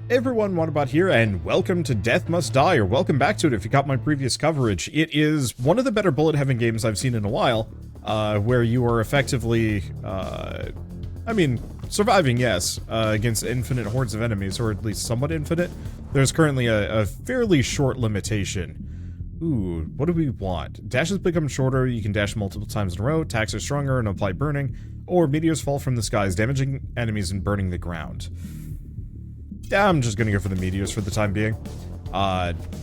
Hey everyone, Wanderbot here, and welcome to Death Must Die, or welcome back to it if you caught my previous coverage. It is one of the better bullet heaven games I've seen in a while, where you are effectively, surviving, yes, against infinite hordes of enemies, or at least somewhat infinite. There's currently a fairly short limitation. Ooh, what do we want? Dashes become shorter, you can dash multiple times in a row, attacks are stronger and apply burning, or meteors fall from the skies, damaging enemies and burning the ground. Yeah, I'm just gonna go for the meteors for the time being.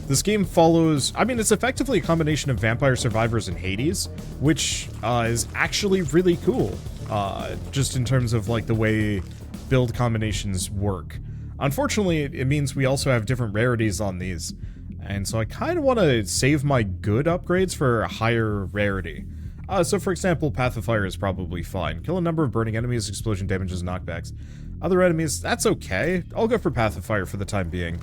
This game follows... it's effectively a combination of Vampire Survivors and Hades, which is actually really cool. Just in terms of, like, the way build combinations work. Unfortunately, it means we also have different rarities on these, and so I kind of want to save my good upgrades for a higher rarity. So for example, Path of Fire is probably fine. Kill a number of burning enemies, explosion damages, knockbacks. Other enemies, that's okay. I'll go for Path of Fire for the time being.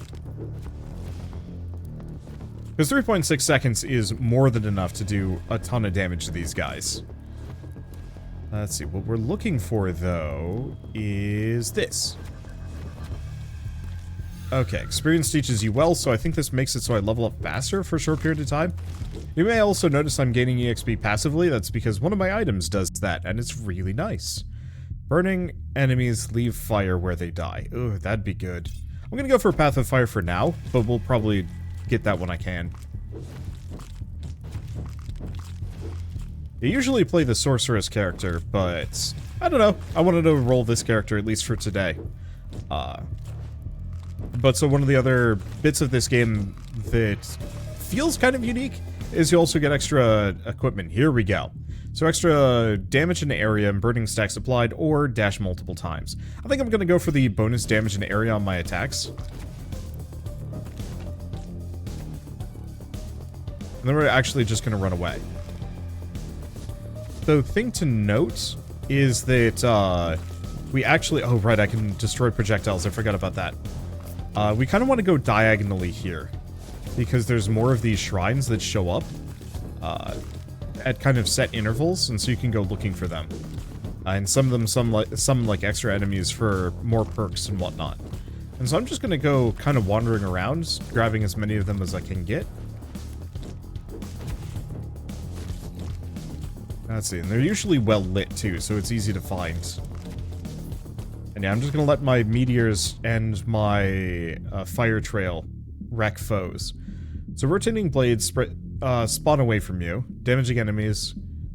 Because 3.6 seconds is more than enough to do a ton of damage to these guys. Let's see, what we're looking for, though, is this. Okay, experience teaches you well, so I think this makes it so I level up faster for a short period of time. You may also notice I'm gaining EXP passively. That's because one of my items does that, and it's really nice. Burning enemies leave fire where they die. Ooh, that'd be good. I'm gonna go for Path of Fire for now, but we'll probably get that when I can. I usually play the Sorceress character, but I don't know. I wanted to roll this character, at least for today. But so one of the other bits of this game that feels kind of unique is you also get extra equipment. Here we go. So extra damage in the area and burning stacks applied, or dash multiple times. I think I'm going to go for the bonus damage in the area on my attacks. And then we're actually just going to run away. The thing to note is that we actually... Oh, right, I can destroy projectiles. I forgot about that. We kind of want to go diagonally here, because there's more of these shrines that show up at kind of set intervals, and so you can go looking for them. And some of them, some like extra enemies for more perks and whatnot. And so I'm just going to go kind of wandering around, grabbing as many of them as I can get. Let's see, and they're usually well lit too, so it's easy to find. And yeah, I'm just going to let my meteors and my fire trail wreck foes. So rotating blades spawn away from you, damaging enemies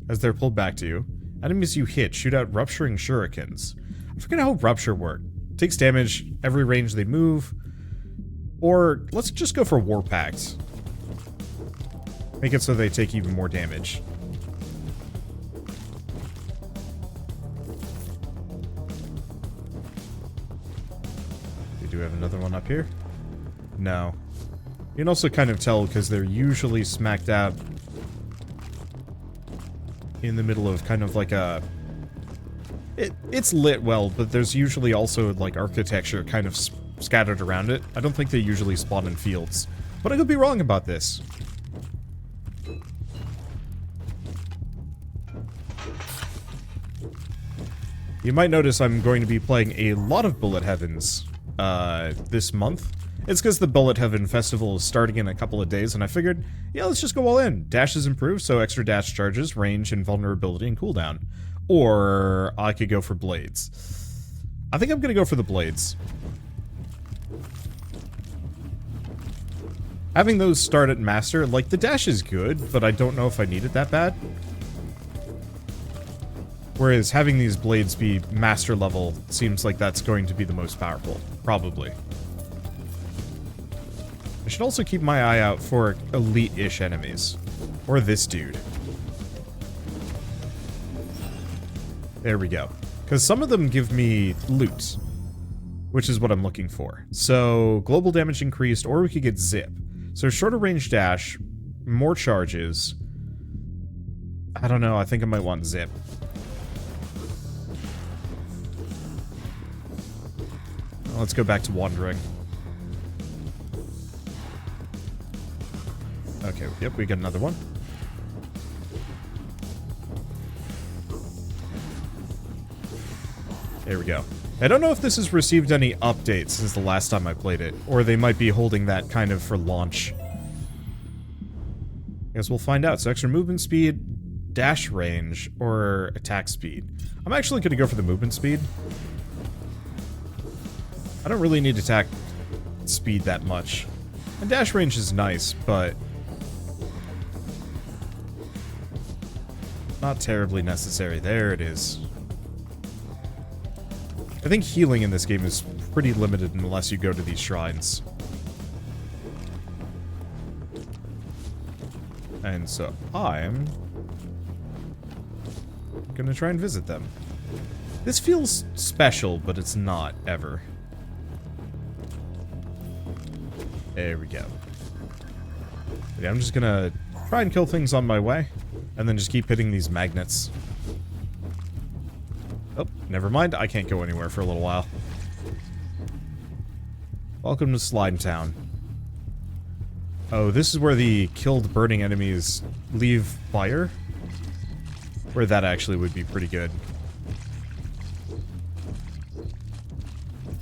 as they're pulled back to you. Enemies you hit shoot out rupturing shurikens. I forget how rupture works. Takes damage every range they move. Or let's just go for war pact. Make it so they take even more damage. Do we have another one up here? No. You can also kind of tell because they're usually smack dab in the middle of kind of like a... It's lit well, but there's usually also like architecture kind of scattered around it. I don't think they usually spawn in fields, but I could be wrong about this. You might notice I'm going to be playing a lot of Bullet Heavens this month. It's because the Bullet Heaven Festival is starting in a couple of days, and I figured, yeah, let's just go all in. Dash is improved, so extra dash charges, range, and vulnerability and cooldown. Or I could go for blades. I think I'm gonna go for the blades. Having those start at master, like, the dash is good, but I don't know if I need it that bad. Whereas having these blades be master level seems like that's going to be the most powerful. Probably. I should also keep my eye out for elite-ish enemies. Or this dude. There we go. Because some of them give me loot, which is what I'm looking for. So, global damage increased, or we could get zip. So, shorter range dash, more charges. I don't know, I think I might want zip. Let's go back to wandering. Okay, yep, we get another one. There we go. I don't know if this has received any updates since the last time I played it, or they might be holding that kind of for launch. Guess we'll find out. So extra movement speed, dash range, or attack speed. I'm actually going to go for the movement speed. I don't really need attack speed that much. And dash range is nice, but not terribly necessary. There it is. I think healing in this game is pretty limited unless you go to these shrines. And so I'm gonna try and visit them. This feels special, but it's not, ever. There we go. Yeah, I'm just gonna try and kill things on my way, and then just keep hitting these magnets. Oh, never mind. I can't go anywhere for a little while. Welcome to Slime Town. Oh, this is where the killed burning enemies leave fire? Where that actually would be pretty good.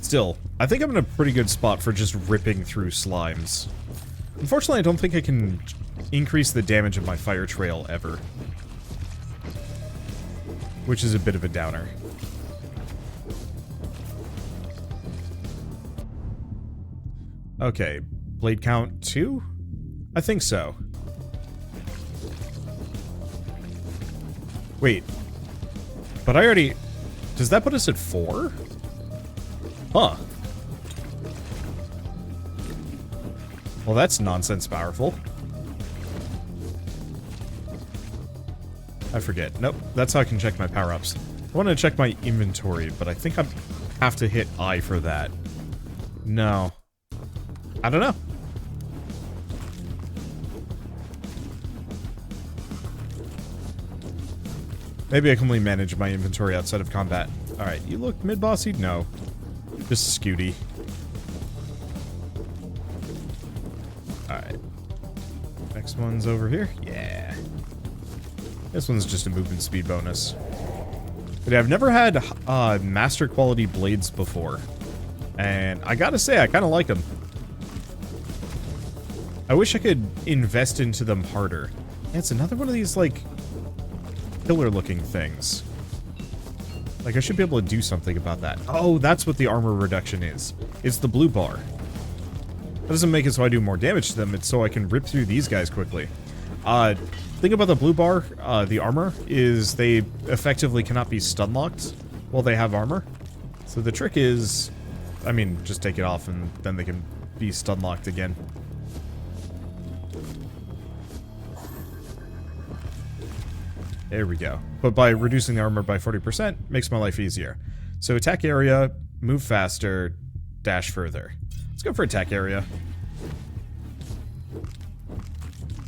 Still, I think I'm in a pretty good spot for just ripping through slimes. Unfortunately, I don't think I can increase the damage of my fire trail ever. Which is a bit of a downer. Okay, blade count 2? I think so. Wait. But I already... Does that put us at 4? Huh. Well, that's nonsense powerful. I forget. Nope, that's how I can check my power-ups. I want to check my inventory, but I think I have to hit I for that. No. I don't know. Maybe I can only manage my inventory outside of combat. Alright, you look mid-bossy? No. Just scooty. Alright. Next one's over here? Yeah. This one's just a movement speed bonus. But yeah, I've never had master quality blades before. And I gotta say, I kinda like them. I wish I could invest into them harder. Yeah, it's another one of these, like, killer-looking things. Like, I should be able to do something about that. Oh, that's what the armor reduction is. It's the blue bar. That doesn't make it so I do more damage to them, it's so I can rip through these guys quickly. Thing about the blue bar, the armor, is they effectively cannot be stun-locked while they have armor. So the trick is, I mean, just take it off and then they can be stun-locked again. There we go. But by reducing the armor by 40%, makes my life easier. So attack area, move faster, dash further. Let's go for attack area.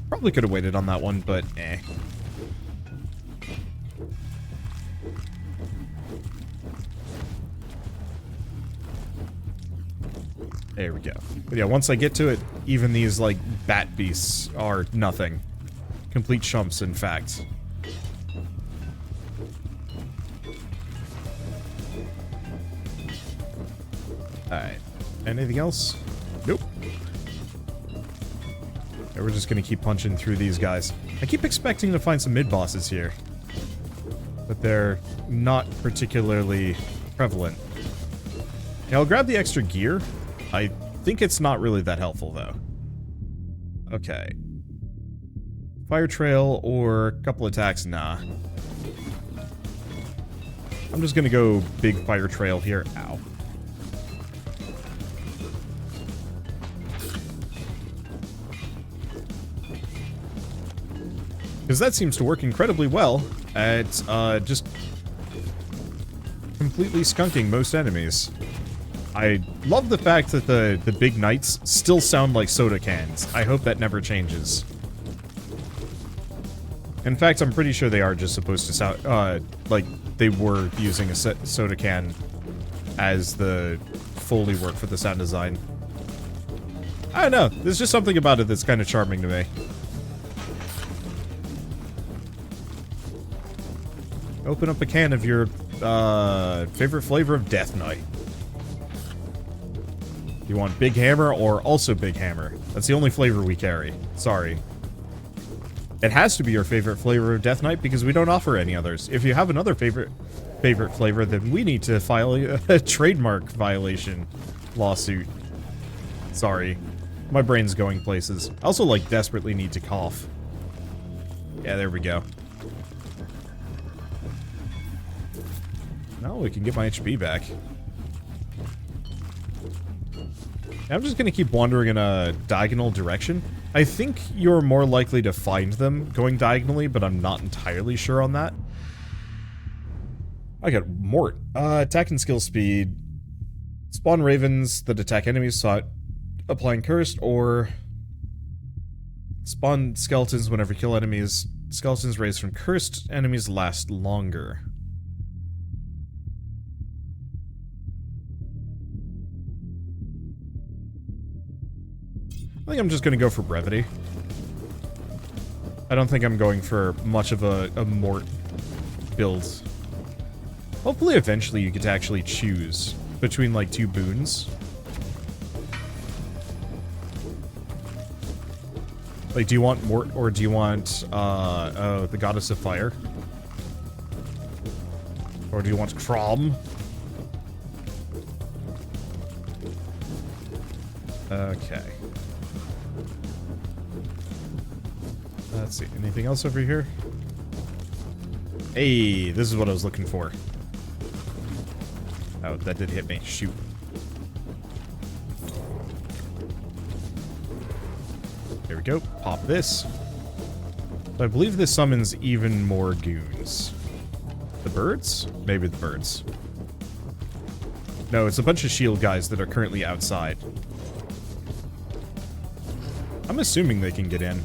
Probably could have waited on that one, but eh. There we go. But yeah, once I get to it, even these, like, bat beasts are nothing. Complete chumps, in fact. Alright. Anything else? Nope. Okay, we're just gonna keep punching through these guys. I keep expecting to find some mid-bosses here. But they're not particularly prevalent. Yeah, I'll grab the extra gear. I think it's not really that helpful, though. Okay. Fire trail or a couple attacks? Nah. I'm just gonna go big fire trail here. Ow. Because that seems to work incredibly well at, just completely skunking most enemies. I love the fact that the big knights still sound like soda cans. I hope that never changes. In fact, I'm pretty sure they are just supposed to sound, like they were using a soda can as the Foley work for the sound design. I don't know, there's just something about it that's kind of charming to me. Open up a can of your Favorite flavor of Death Knight. You want Big Hammer or also Big Hammer? That's the only flavor we carry. Sorry. It has to be your favorite flavor of Death Knight because we don't offer any others. If you have another favorite flavor, then we need to file a trademark violation lawsuit. Sorry. My brain's going places. I also, like, desperately need to cough. Yeah, there we go. Now we can get my HP back. I'm just gonna keep wandering in a diagonal direction. I think you're more likely to find them going diagonally, but I'm not entirely sure on that. I got Mort. Attack and skill speed. Spawn ravens that attack enemies sought applying cursed, or spawn skeletons whenever kill enemies. Skeletons raised from cursed enemies last longer. I think I'm just going to go for brevity. I don't think I'm going for much of a Mort build. Hopefully eventually you get to actually choose between, like, two boons. Like, do you want Mort or do you want, the Goddess of Fire? Or do you want Crom? Okay. Let's see. Anything else over here? Hey, this is what I was looking for. Oh, that did hit me. Shoot. There we go. Pop this. So I believe this summons even more goons. The birds? Maybe the birds. No, it's a bunch of shield guys that are currently outside. I'm assuming they can get in.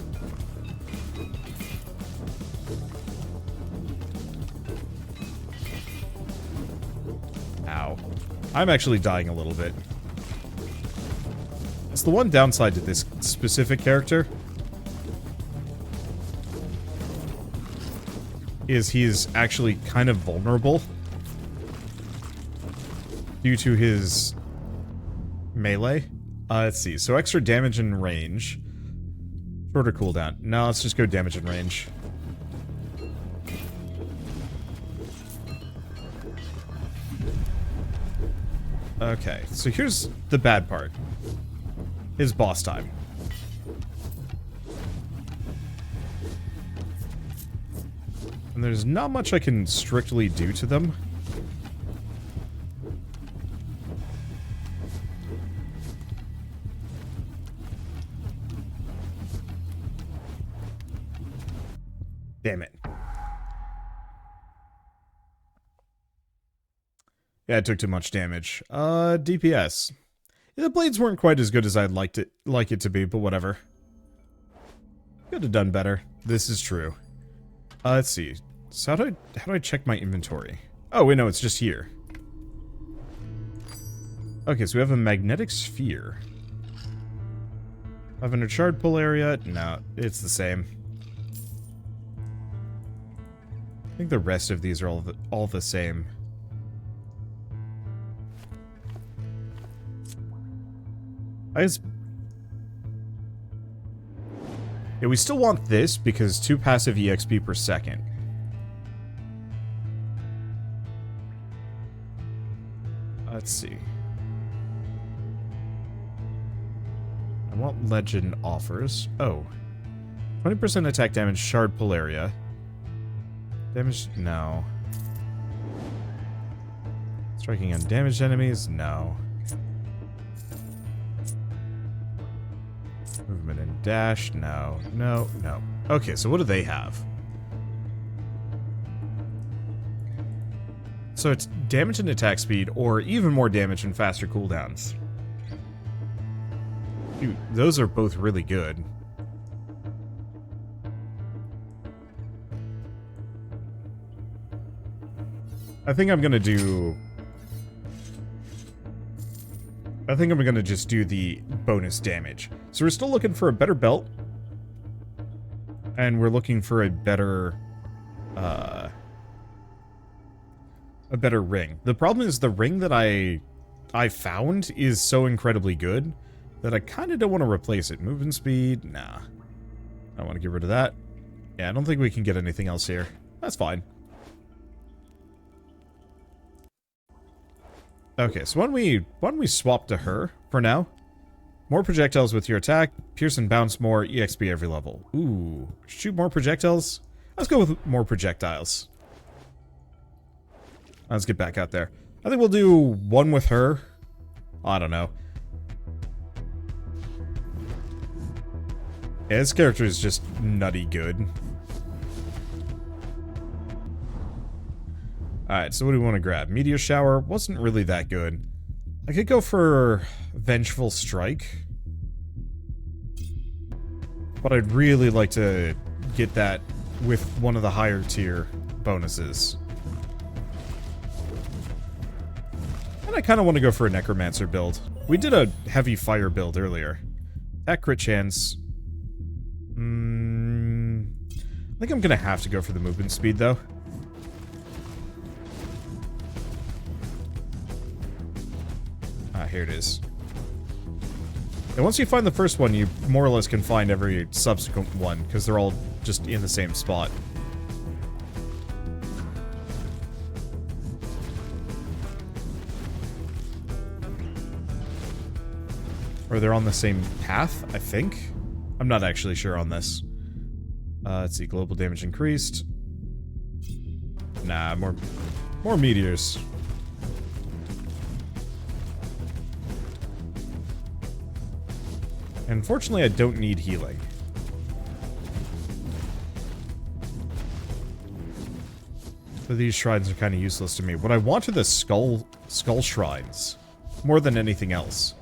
Ow. I'm actually dying a little bit. It's the one downside to this specific character. Is he's actually kind of vulnerable. Due to his melee. Let's see. So extra damage and range. Shorter cooldown. No, let's just go damage and range. Okay, so here's the bad part. Is boss time. And there's not much I can strictly do to them. Damn it. Yeah, it took too much damage. DPS. Yeah, the blades weren't quite as good as I'd like it to be, but whatever. Could have done better. This is true. Let's see. So how do I check my inventory? Oh, wait, no, it's just here. Okay, so we have a magnetic sphere. 500 shard pull area. No, it's the same. I think the rest of these are all the same. Yeah, we still want this because 2 passive EXP per second. Let's see. I want legend offers. Oh. 20% attack damage, shard pull area. Damage? No. Striking on damaged enemies? No. Movement and dash? No. No, no. Okay, so what do they have? So it's damage and attack speed, or even more damage and faster cooldowns. Dude, those are both really good. I think I'm gonna just do the bonus damage. So we're still looking for a better belt. And we're looking for a better, a better ring. The problem is the ring that I found is so incredibly good that I kind of don't want to replace it. Movement speed? Nah. I want to get rid of that. Yeah, I don't think we can get anything else here. That's fine. Okay, so why don't we swap to her for now? More projectiles with your attack, pierce and bounce more, EXP every level. Ooh, shoot more projectiles? Let's go with more projectiles. Let's get back out there. I think we'll do one with her. I don't know. Yeah, this character is just nutty good. Alright, so what do we want to grab? Meteor Shower wasn't really that good. I could go for Vengeful Strike. But I'd really like to get that with one of the higher tier bonuses. And I kind of want to go for a Necromancer build. We did a heavy fire build earlier. Attack crit chance. I think I'm going to have to go for the movement speed, though. Ah, here it is. And once you find the first one, you more or less can find every subsequent one, because they're all just in the same spot. Or they're on the same path, I think. I'm not actually sure on this. Let's see, global damage increased. Nah, more meteors. Unfortunately, I don't need healing. So these shrines are kind of useless to me. What I want are the skull shrines, more than anything else.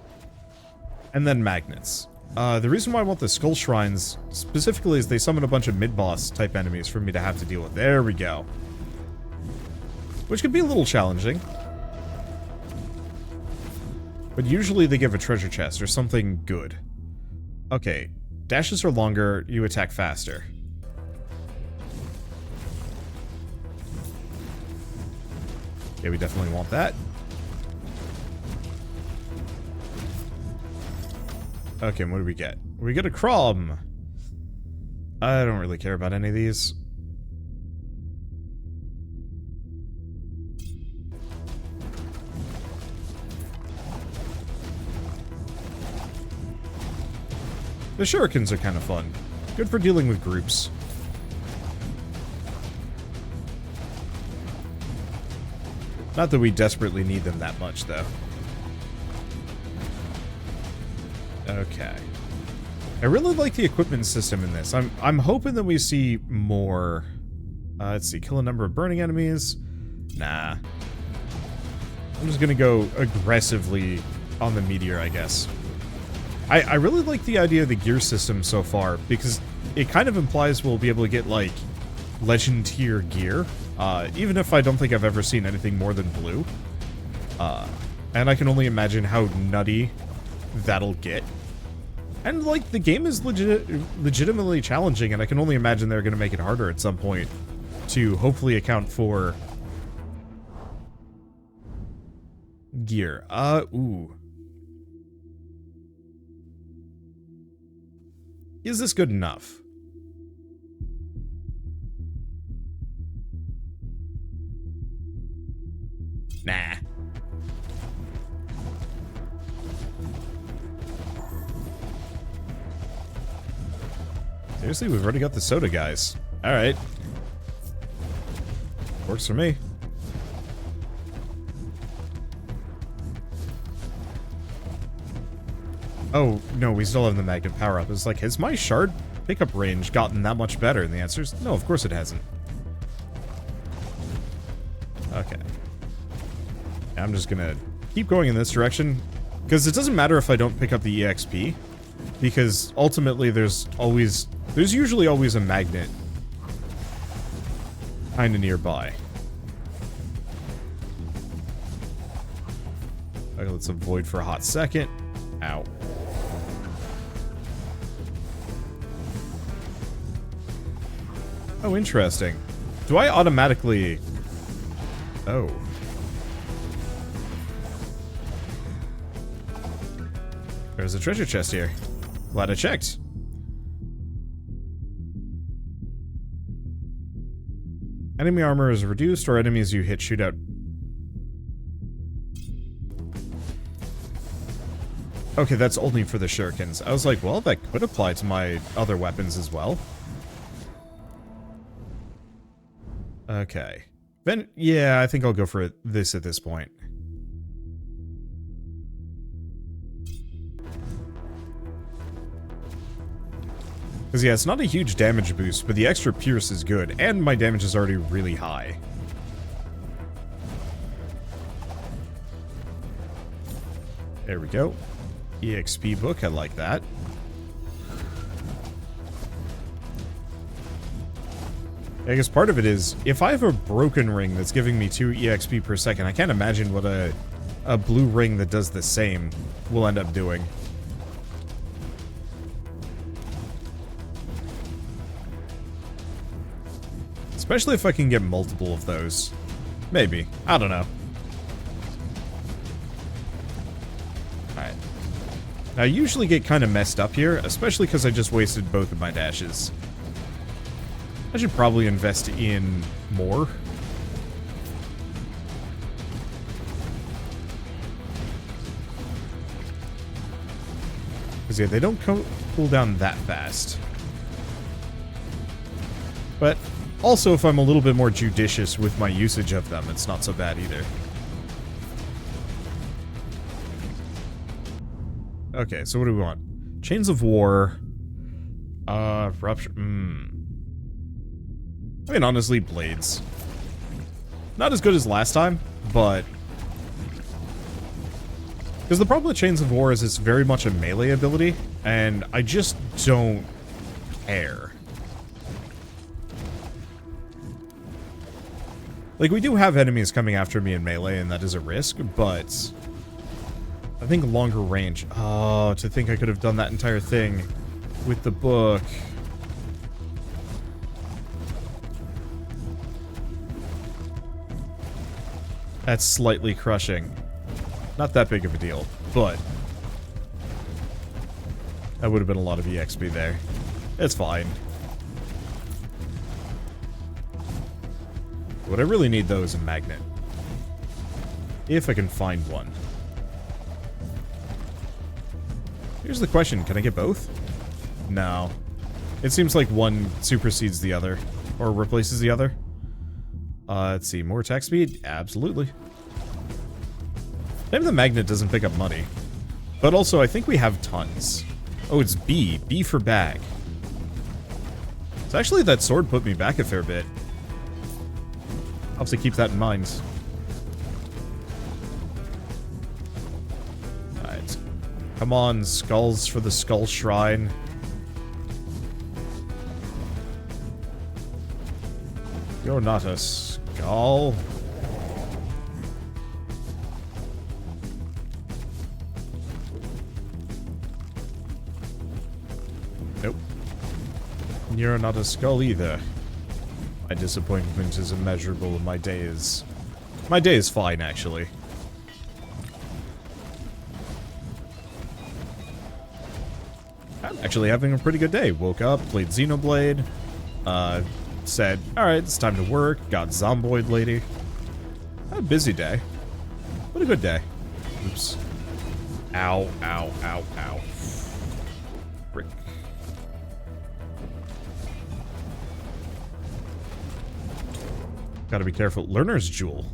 And then magnets. The reason why I want the skull shrines specifically is they summon a bunch of mid-boss type enemies for me to have to deal with. There we go. Which can be a little challenging. But usually they give a treasure chest or something good. Okay, dashes are longer, you attack faster. Yeah, we definitely want that. Okay, what do we get? We get a Crom. I don't really care about any of these. The shurikens are kind of fun. Good for dealing with groups. Not that we desperately need them that much, though. Okay. I really like the equipment system in this. I'm hoping that we see more. Let's see, kill a number of burning enemies. Nah. I'm just gonna go aggressively on the meteor, I guess. I really like the idea of the gear system so far, because it kind of implies we'll be able to get, like, legend tier gear, even if I don't think I've ever seen anything more than blue. And I can only imagine how nutty that'll get. And, like, the game is legitimately challenging, and I can only imagine they're going to make it harder at some point to hopefully account for gear. Ooh. Is this good enough? Nah. Seriously, we've already got the soda guys. Alright. Works for me. Oh, no, we still have the magnet power-up. It's like, has my shard pickup range gotten that much better? And the answer is, no, of course it hasn't. Okay. I'm just gonna keep going in this direction, because it doesn't matter if I don't pick up the EXP, because ultimately there's usually always a magnet kinda nearby. Okay, let's avoid for a hot second. Ow. Oh, interesting. Do I automatically... Oh. There's a treasure chest here. Glad I checked. Enemy armor is reduced, or enemies you hit shoot out. Okay, that's only for the shurikens. I was like, well, that could apply to my other weapons as well. Okay. Then, yeah, I think I'll go for this at this point. Because, yeah, it's not a huge damage boost, but the extra pierce is good, and my damage is already really high. There we go. EXP book, I like that. I guess part of it is, if I have a broken ring that's giving me 2 EXP per second, I can't imagine what a blue ring that does the same will end up doing. Especially if I can get multiple of those. Maybe. I don't know. Alright. Now, I usually get kind of messed up here, especially because I just wasted both of my dashes. I should probably invest in more. Because, yeah, they don't cool down that fast. But, also, if I'm a little bit more judicious with my usage of them, it's not so bad either. Okay, so what do we want? Chains of War. Rupture. I mean, honestly, Blades. Not as good as last time, but... Because the problem with Chains of War is it's very much a melee ability, and I just don't care. Like, we do have enemies coming after me in melee, and that is a risk, but... I think longer range. Oh, to think I could have done that entire thing with the book. That's slightly crushing. Not that big of a deal, but... that would have been a lot of EXP there. It's fine. What I really need, though, is a magnet. If I can find one. Here's the question, can I get both? No. It seems like one supersedes the other. Or replaces the other. Let's see, more attack speed? Absolutely. Maybe the magnet doesn't pick up money. But also, I think we have tons. Oh, it's B. B for bag. So actually, that sword put me back a fair bit. I'll have to keep that in mind. Alright. Come on, skulls for the skull shrine. You're not a skull. Nope. You're not a skull either. My disappointment is immeasurable, and my day is fine, actually. I'm actually having a pretty good day. Woke up, played Xenoblade, said, alright, it's time to work, got Zomboid Lady. Had a busy day. What a good day. Oops. Ow, ow, ow, ow. Frick. Gotta be careful. Learner's Jewel.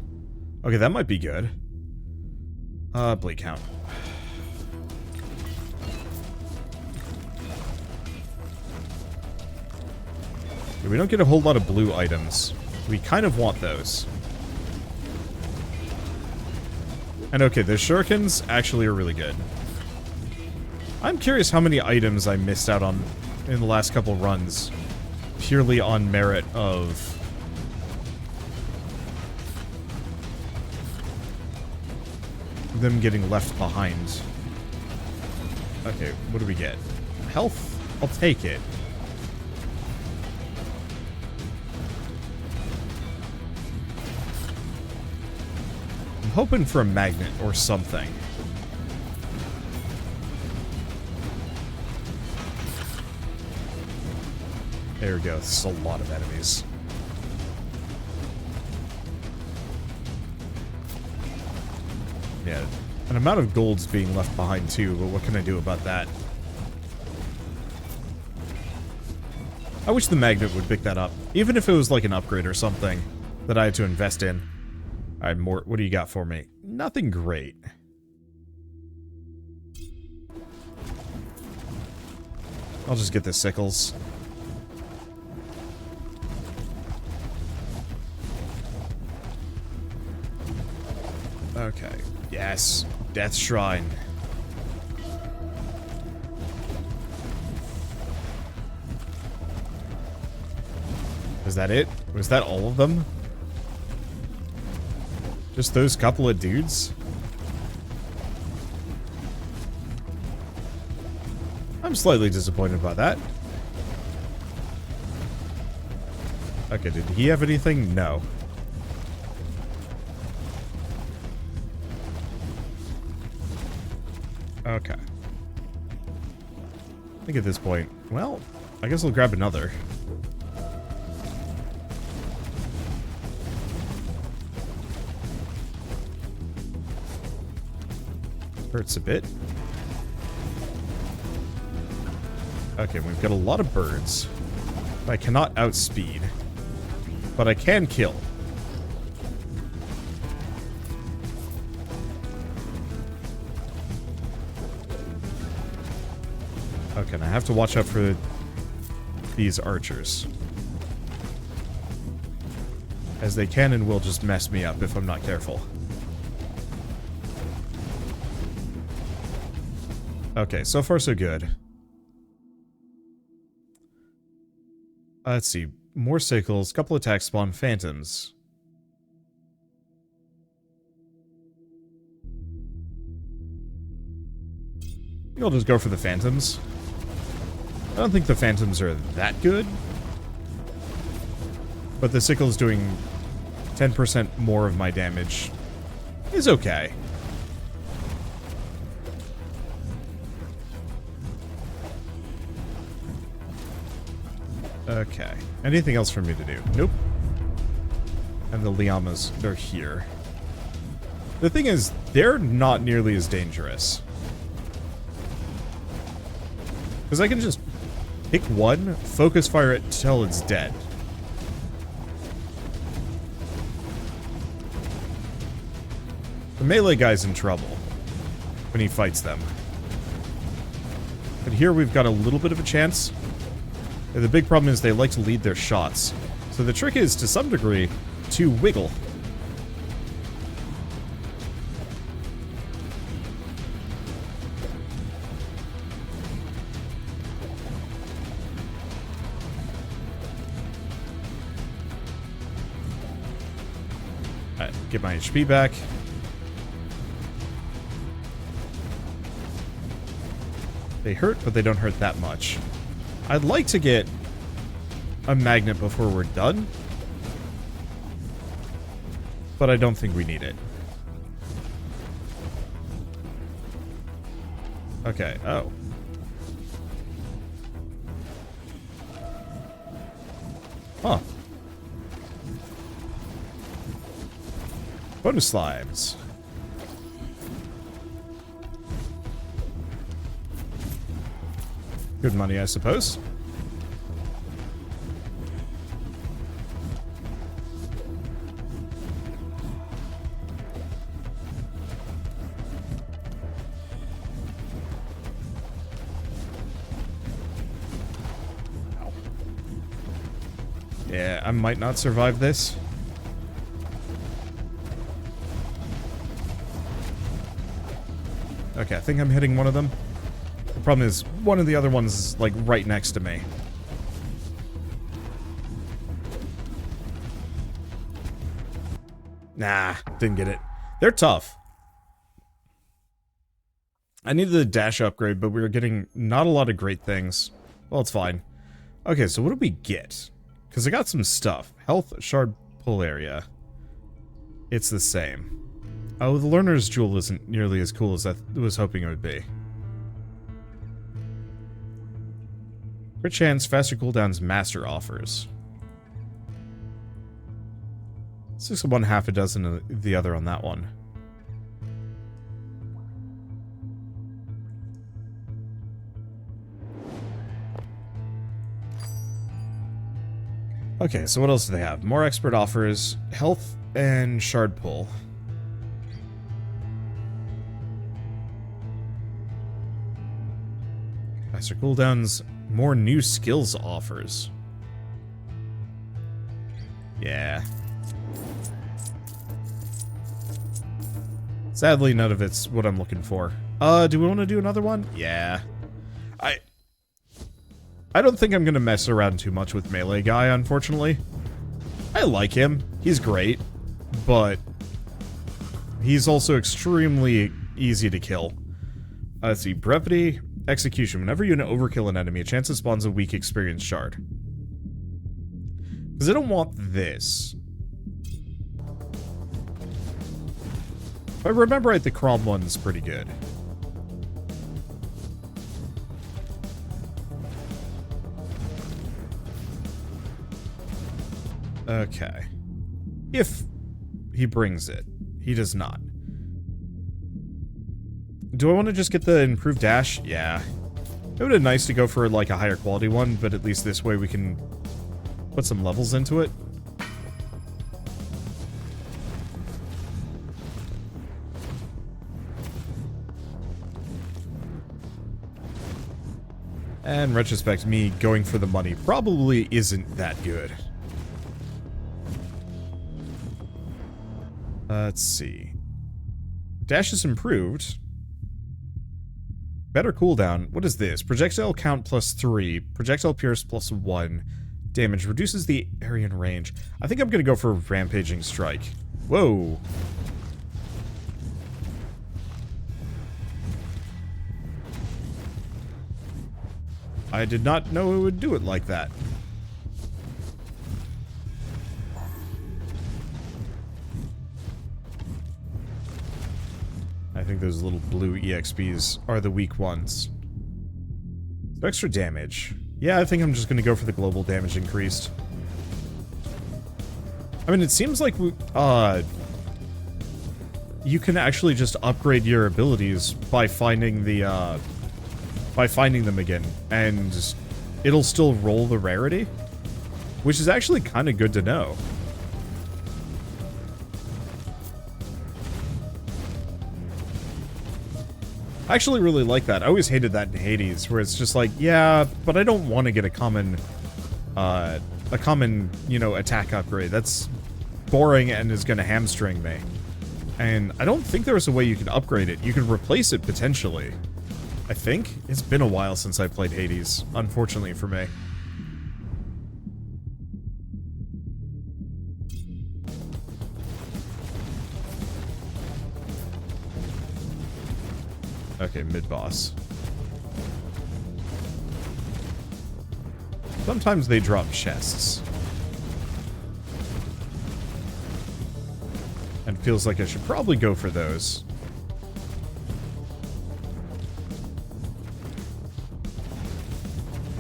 Okay, that might be good. Blade count. We don't get a whole lot of blue items. We kind of want those. And okay, the shurikens actually are really good. I'm curious how many items I missed out on in the last couple runs. Purely on merit of... them getting left behind. Okay, what do we get? Health? I'll take it. I'm hoping for a magnet or something. There we go. This is a lot of enemies. Yeah, an amount of gold's being left behind too, but what can I do about that? I wish the magnet would pick that up. Even if it was like an upgrade or something that I had to invest in. Alright, more. What do you got for me? Nothing great. I'll just get the sickles. Okay. Yes. Death Shrine. Was that it? Was that all of them? Just those couple of dudes? I'm slightly disappointed by that. Okay, did he have anything? No. Okay. I think at this point, well, I guess I'll grab another. Hurts a bit. Okay, we've got a lot of birds. I cannot outspeed. But I can kill. Okay, and I have to watch out for these archers. As they can and will just mess me up if I'm not careful. Okay, so far so good. Let's see. More sickles, couple attack spawn, phantoms. I think I'll just go for the phantoms. I don't think the phantoms are that good. But the sickles doing 10% more of my damage is okay. Okay. Anything else for me to do? Nope. And the llamas are here. The thing is, they're not nearly as dangerous. Because I can just pick one, focus fire it till it's dead. The melee guy's in trouble when he fights them. But here we've got a little bit of a chance. The big problem is they like to lead their shots. So the trick is, to some degree, to wiggle. Alright, get my HP back. They hurt, but they don't hurt that much. I'd like to get a magnet before we're done, but I don't think we need it. Okay, oh. Huh. Bonus slimes. Good money, I suppose. Yeah, I might not survive this. Okay, I think I'm hitting one of them. The problem is, one of the other ones is, like, right next to me. Nah, didn't get it. They're tough. I needed the dash upgrade, but we were getting not a lot of great things. Well, it's fine. Okay, so what did we get? Because I got some stuff. Health, shard, pull area. It's the same. Oh, the learner's jewel isn't nearly as cool as I was hoping it would be. Crit chance, faster cooldowns, master offers. 6 of one, half a dozen of the other on that one. Okay, so what else do they have? More expert offers, health, and shard pull. Faster cooldowns, more new skills offers. Yeah. Sadly, none of it's what I'm looking for. Do we want to do another one? Yeah. I don't think I'm going to mess around too much with Melee Guy, unfortunately. I like him. He's great. But he's also extremely easy to kill. Let's see. Brevity, Execution. Whenever you overkill an enemy, a chance it spawns a weak experience shard. Because I don't want this. If I remember right, the Crom one's pretty good. Okay. If he brings it. He does not. Do I want to just get the improved dash? Yeah. It would have been nice to go for like a higher quality one, but at least this way we can put some levels into it. And in retrospect, me going for the money probably isn't that good. Let's see. Dash is improved. Better cooldown. What is this? Projectile count +3. Projectile pierce +1. Damage. Reduces the area and range. I think I'm going to go for Rampaging Strike. Whoa. I did not know it would do it like that. I think those little blue EXPs are the weak ones. So extra damage. Yeah, I think I'm just going to go for the global damage increased. I mean, it seems like you can actually just upgrade your abilities by finding the them again, and it'll still roll the rarity, which is actually kind of good to know. I actually really like that. I always hated that in Hades, where it's just like, yeah, but I don't want to get a common, you know, attack upgrade. That's boring and is going to hamstring me. And I don't think there's a way you can upgrade it. You can replace it, potentially. I think. It's been a while since I played Hades, unfortunately for me. Okay, mid-boss. Sometimes they drop chests. And feels like I should probably go for those.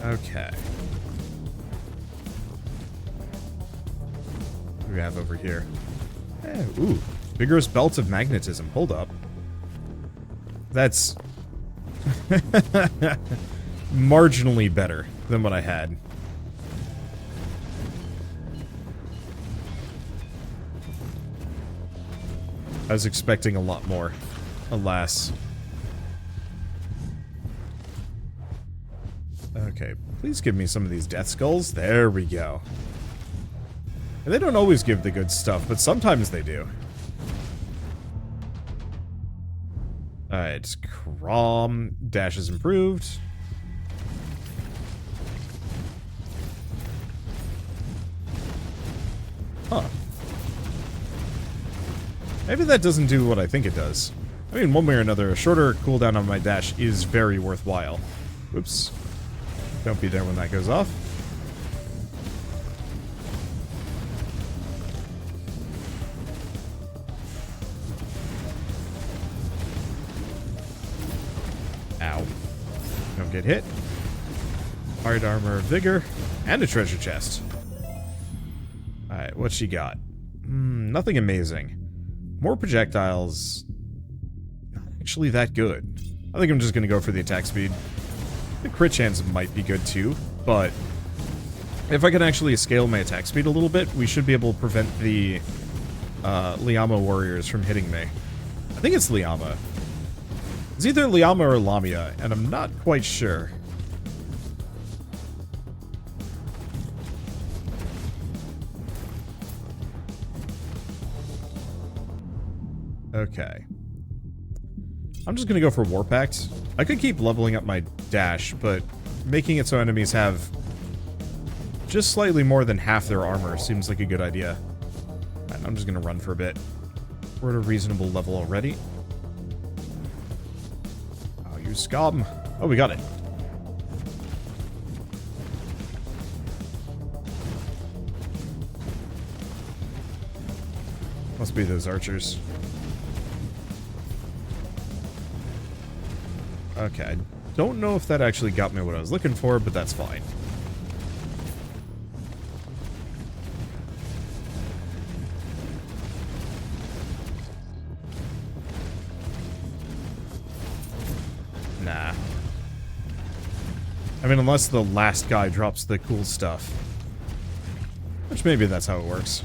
Okay. What do we have over here? Eh, ooh. Vigorous Belt of Magnetism. Hold up. That's marginally better than what I had. I was expecting a lot more. Alas. Okay, please give me some of these death skulls. There we go. And they don't always give the good stuff, but sometimes they do. Alright, Crom. Dash is improved. Huh. Maybe that doesn't do what I think it does. I mean, one way or another, a shorter cooldown on my dash is very worthwhile. Whoops. Don't be there when that goes off. Ow. Don't get hit. Hard armor, vigor, and a treasure chest. Alright, what's she got? Nothing amazing. More projectiles. Not actually that good. I think I'm just gonna go for the attack speed. The crit chance might be good too, but if I can actually scale my attack speed a little bit, we should be able to prevent the Liama warriors from hitting me. I think it's Liama. It's either Liama or Lamia, and I'm not quite sure. Okay. I'm just gonna go for War Pact. I could keep leveling up my dash, but making it so enemies have just slightly more than half their armor seems like a good idea. Right, I'm just gonna run for a bit. We're at a reasonable level already. Oh, you scum. Oh, we got it. Must be those archers. Okay, I don't know if that actually got me what I was looking for, but that's fine. Nah. I mean, unless the last guy drops the cool stuff. Which maybe that's how it works.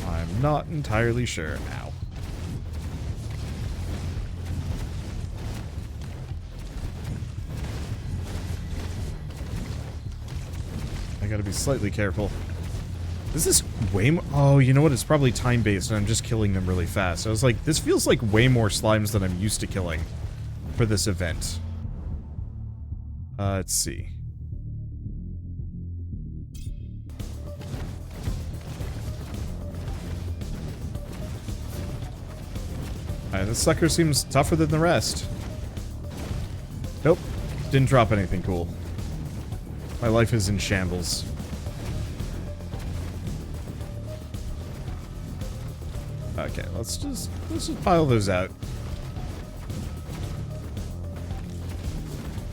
I'm not entirely sure. Ow. I gotta be slightly careful. Is this way more? Oh, you know what? It's probably time-based, and I'm just killing them really fast. I was like, this feels like way more slimes than I'm used to killing for this event. Let's see. Alright, this sucker seems tougher than the rest. Nope. Didn't drop anything cool. My life is in shambles. Okay, let's just pile those out.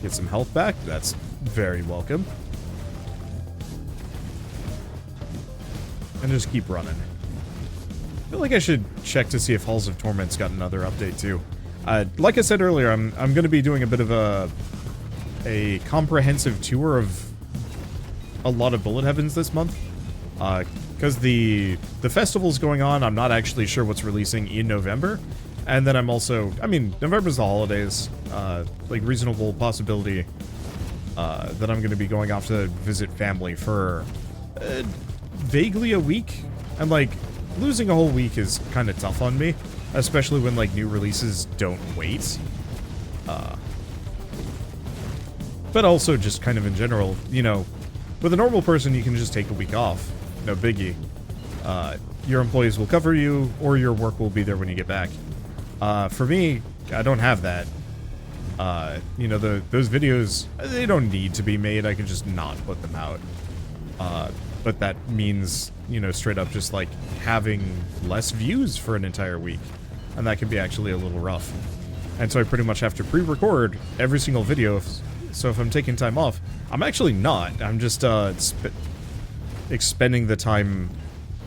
Get some health back. That's very welcome. And just keep running. I feel like I should check to see if Halls of Torment's got another update too. Like I said earlier, I'm going to be doing a bit of a comprehensive tour of a lot of Bullet Heavens this month. Because the festival's going on, I'm not actually sure what's releasing in November. And then I'm also, I mean, November's the holidays. Like, reasonable possibility that I'm going to be going off to visit family for vaguely a week. And, like, losing a whole week is kind of tough on me. Especially when, like, new releases don't wait. But also just kind of in general, you know, with a normal person, you can just take a week off. No biggie. Your employees will cover you, or your work will be there when you get back. For me, I don't have that. You know, those videos, they don't need to be made. I can just not put them out. But that means, you know, straight up just, like, having less views for an entire week. And that can be actually a little rough. And so I pretty much have to pre-record every single video. So if I'm taking time off, I'm actually not. I'm just expending the time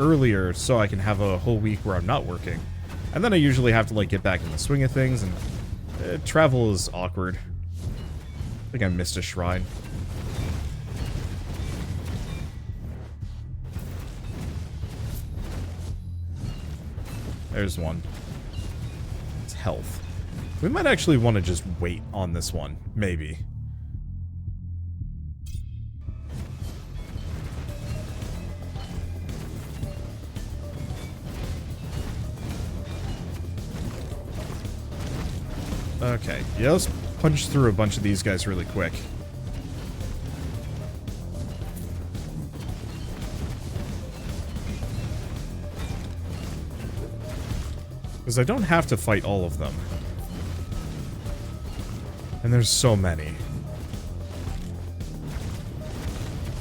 earlier so I can have a whole week where I'm not working. And then I usually have to, like, get back in the swing of things, and travel is awkward. I think I missed a shrine. There's one. It's health. We might actually want to just wait on this one. Maybe. Okay, yeah, let's punch through a bunch of these guys really quick. Because I don't have to fight all of them. And there's so many.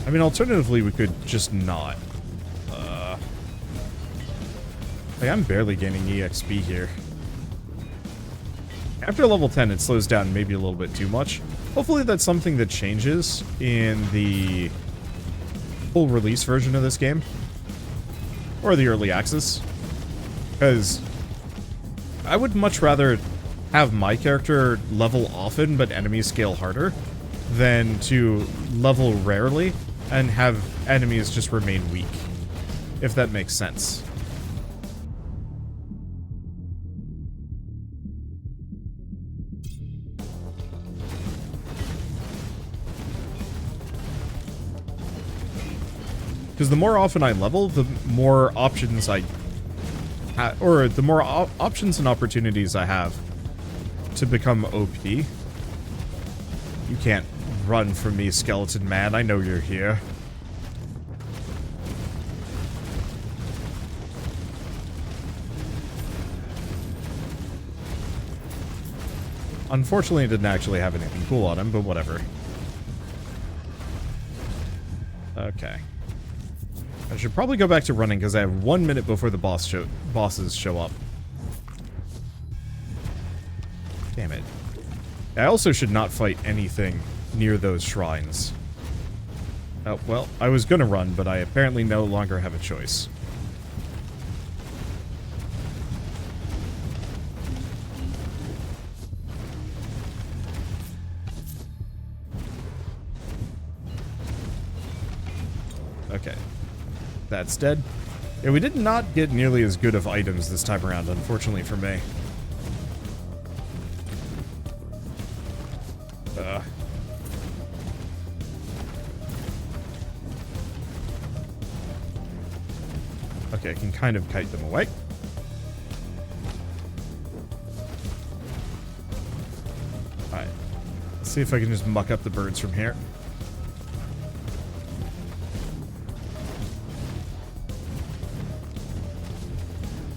I mean, alternatively, we could just not. Like, I'm barely gaining EXP here. After level 10, it slows down maybe a little bit too much. Hopefully that's something that changes in the full release version of this game. Or the early access. Because I would much rather have my character level often but enemies scale harder than to level rarely and have enemies just remain weak. If that makes sense. Because the more often I level, the more options I or the more options and opportunities I have to become OP. You can't run from me, skeleton man. I know you're here. Unfortunately, it didn't actually have anything cool on him, but whatever. Okay. I should probably go back to running because I have 1 minute before the bosses show up. Damn it. I also should not fight anything near those shrines. Oh, well, I was gonna run, but I apparently no longer have a choice. Okay. That's dead. Yeah, we did not get nearly as good of items this time around, unfortunately for me. Okay, I can kind of kite them away. Alright. Let's see if I can just muck up the birds from here.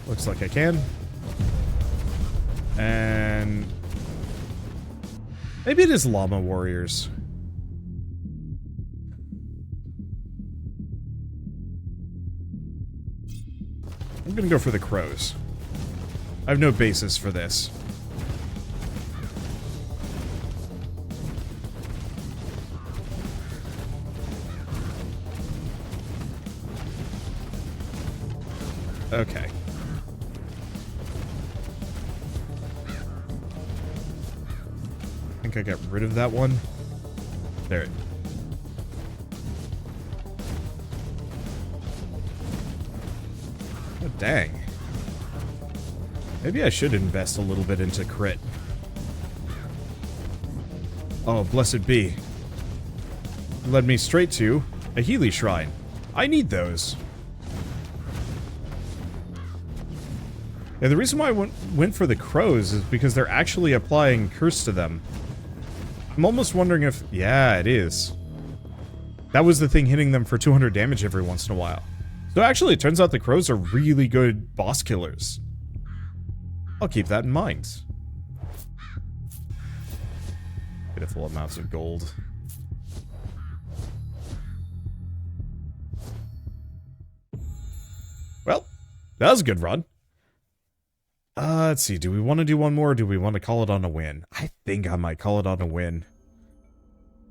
Looks like I can. And maybe it is llama warriors. I'm gonna go for the crows. I have no basis for this. Okay. I think I got rid of that one. There. Oh, dang. Maybe I should invest a little bit into crit. Oh, blessed be. It led me straight to a Healy Shrine. I need those. Yeah, the reason why I went for the crows is because they're actually applying curse to them. I'm almost wondering if... Yeah, it is. That was the thing hitting them for 200 damage every once in a while. So actually, it turns out the crows are really good boss killers. I'll keep that in mind. Pitiful amounts of gold. Well, that was a good run. Let's see. Do we want to do one more or do we want to call it on a win? I think I might call it on a win.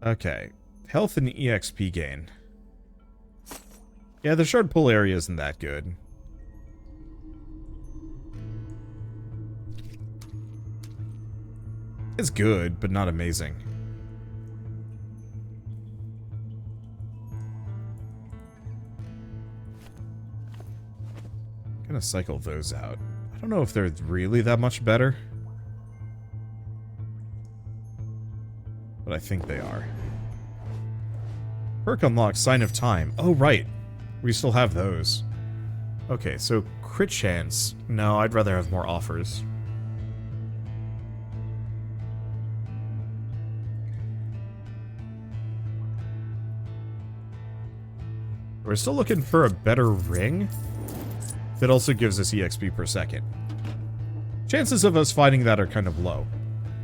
Okay. Health and EXP gain. Yeah, the shard pull area isn't that good. It's good, but not amazing. I'm gonna cycle those out. I don't know if they're really that much better. But I think they are. Perk unlocked, Sign of Time. Oh, right. We still have those. Okay, so crit chance. No, I'd rather have more offers. We're still looking for a better ring that also gives us EXP per second. Chances of us finding that are kind of low.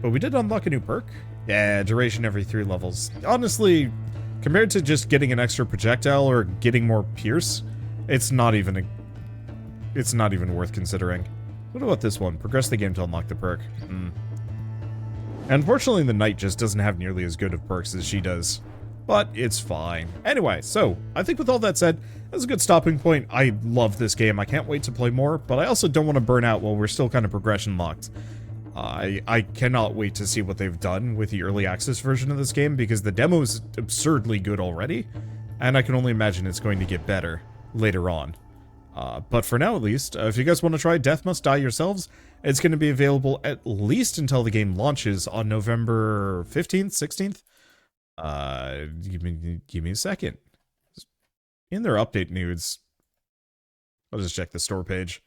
But we did unlock a new perk. Yeah, duration every 3 levels. Honestly, compared to just getting an extra projectile or getting more pierce, it's not even worth considering. What about this one? Progress the game to unlock the perk. Unfortunately, the knight just doesn't have nearly as good of perks as she does. But it's fine. Anyway, so I think with all that said, that's a good stopping point. I love this game. I can't wait to play more, but I also don't want to burn out while we're still kind of progression locked. I cannot wait to see what they've done with the early access version of this game, because the demo is absurdly good already, and I can only imagine it's going to get better later on. But for now, at least, if you guys want to try Death Must Die yourselves, it's going to be available at least until the game launches on November 15th, 16th. Give me a second. In their update news, I'll just check the store page.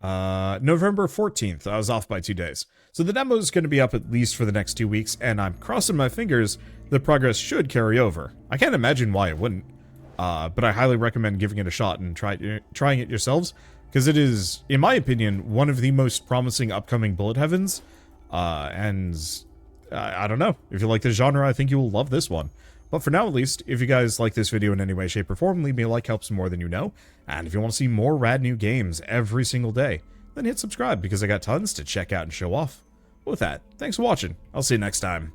November 14th. I was off by 2 days. So the demo is going to be up at least for the next 2 weeks, and I'm crossing my fingers the progress should carry over. I can't imagine why it wouldn't. But I highly recommend giving it a shot and trying it yourselves, because it is, in my opinion, one of the most promising upcoming bullet heavens. And I don't know. If you like this genre, I think you will love this one. But for now, at least, if you guys like this video in any way, shape, or form, leave me a like, helps more than you know. And if you want to see more rad new games every single day, then hit subscribe, because I got tons to check out and show off. With that, thanks for watching. I'll see you next time.